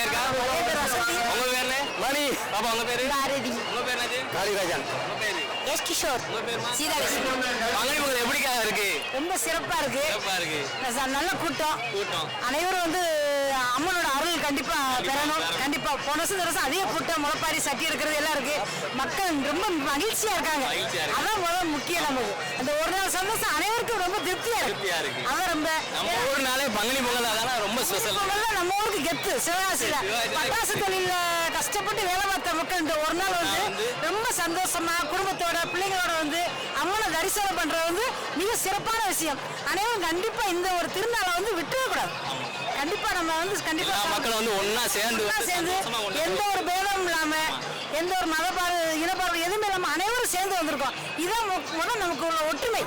இருக்கா? உங்க பேர்ல மணி. பாப்பா உங்க பேரு? பாரதி. உங்க பேர் என்னது? காளிராஜன். உங்க பேரு? எஸ் கிஷோர். உங்க பேருமா? சீதாலட்சுமி. பங்குனி பொங்கல் எப்படிக்கா இருக்கு? ரொம்ப சிறப்பா இருக்கு. சிறப்பா இருக்கு. நல்ல கூட்டம். அனைவரும் வந்து அம்மனோட அருள் கண்டிப்பா பெறணும். கண்டிப்பா போன வருஷம் அதிக கூட்டம், முளைப்பாரி சட்டி எடுக்கிறது எல்லாம் இருக்கு. மக்கள் ரொம்ப மகிழ்ச்சியா இருக்காங்க. அதான் முதல் முக்கியம். நமக்கு அந்த ஒரு நாள் சந்தோஷம் அனைவருக்கும் ரொம்ப திருப்தியா இருக்கு. அதான் ரொம்ப நம்ம ஊர்னாலே பங்குனி பொங்கல் அதான் ரொம்ப ஸ்பெஷல். நம்ம ஊருக்கு கெத்து. சிவகாசியில பட்டாசு தொழில கஷ்டப்பட்டு வேலை பார்த்த மக்கள் இந்த ஒரு நாள் வந்து ரொம்ப சந்தோஷமா குடும்பத்தோட பிள்ளைங்களோட வந்து அம்மனை தரிசனம் பண்றது வந்து மிக சிறப்பான விஷயம். அனைவரும் கண்டிப்பா இந்த ஒரு திருநாளை வந்து விட்டுறக்கூடாது. கண்டிப்பா நம்ம வந்து கண்டிப்பா மக்கள் வந்து ஒன்னா சேர்ந்து எந்த ஒரு பேதமும் இல்லாம, எந்த ஒரு மதப்பாடு இனப்பாடு எதுவுமே இல்லாம அனைவரும் சேர்ந்து வந்திருக்கோம். இதான் முதல் நமக்கு உள்ள ஒற்றுமை.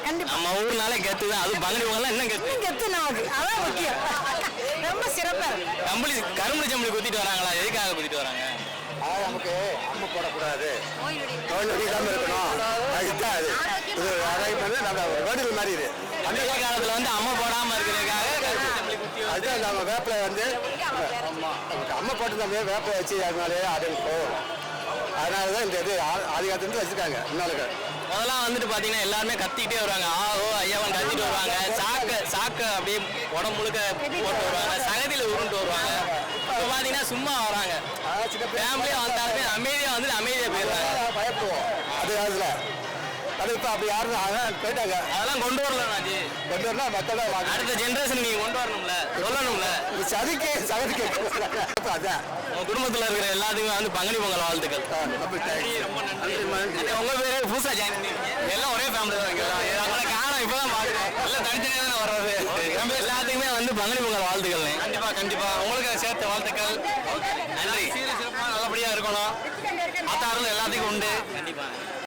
கண்டிப்பா நம்ம ஊர்னாலே கெத்து தான். அது பங்குனி பொங்கல் இன்னும் கெத்து நமக்கு. அதான் முக்கியம். ரொம்ப சிறப்பா கம்பளி கரும்புளி சம்பளி குத்திட்டு வராங்களா? எதுக்காக குத்திட்டு வராங்க? நமக்கு அம்மை போடக்கூடாது, தோல் நொடி இல்லாமல் இருக்கணும். அதுதான் அது நம்ம வேடுகள் மாதிரி இது. அந்த காலத்துல வந்து அம்மை போடாம இருக்கிறதுக்காக அதுதான் நம்ம வேப்பிலை வந்து நமக்கு அம்மை போட்டு நம்ம வேப்பிலை வச்சு அதனாலே அது போகும். அதனாலதான் இந்த இது ஆதி காலத்துலேருந்து வச்சிருக்காங்க. இன்னொரு முதலாம் வந்துட்டு பாத்தீங்கன்னா எல்லாருமே கத்திக்கிட்டே வருவாங்க. ஆஹோ ஐயாவன் கத்திட்டு வருவாங்க. சாக்க அப்படியே உடம்பு முழுக்க போட்டு வருவாங்க. சகதியில உருண்டு வருவாங்க. இப்போ பாத்தீங்கன்னா சும்மா வராங்க. ஃபேமிலியா வந்தாலுமே அமைதியா வந்து அமைதியா போயிடுறாங்க. பயப்படுவோம் அது காலத்துல. அது இப்போ அப்படி யாரும் போயிட்டாங்க. அதெல்லாம் கொண்டு வரல நாஜி. கொண்டு வரலாம் மக்கள் அடுத்த ஜென்ரேஷன் நீங்க கொண்டு வரணும்ல, சொல்லணும்ல. சகதிக்கு அதான் உங்க குடும்பத்துல இருக்கிற எல்லாத்துக்குமே வந்து பங்குனி பொங்கல் வாழ்த்துக்கள். ரொம்ப நன்றி. உங்க பேரு புதுசா ஜாயின் பண்ணிருக்கீங்க. எல்லாம் ஒரே ஃபேமிலி தான். அவங்கள காணும் இப்பதான் பாக்குறேன். எல்லாம் தனித்தனியா தானே வர்றது. எல்லாத்துக்குமே வந்து பங்குனி பொங்கல் வாழ்த்துக்கள். கண்டிப்பா உங்களுக்கு சேர்த்த வாழ்த்துக்கள். நன்றி. சிறப்பாக நல்லபடியா இருக்கணும். ஆத்தாறுல எல்லாத்துக்கும் உண்டு. கண்டிப்பா.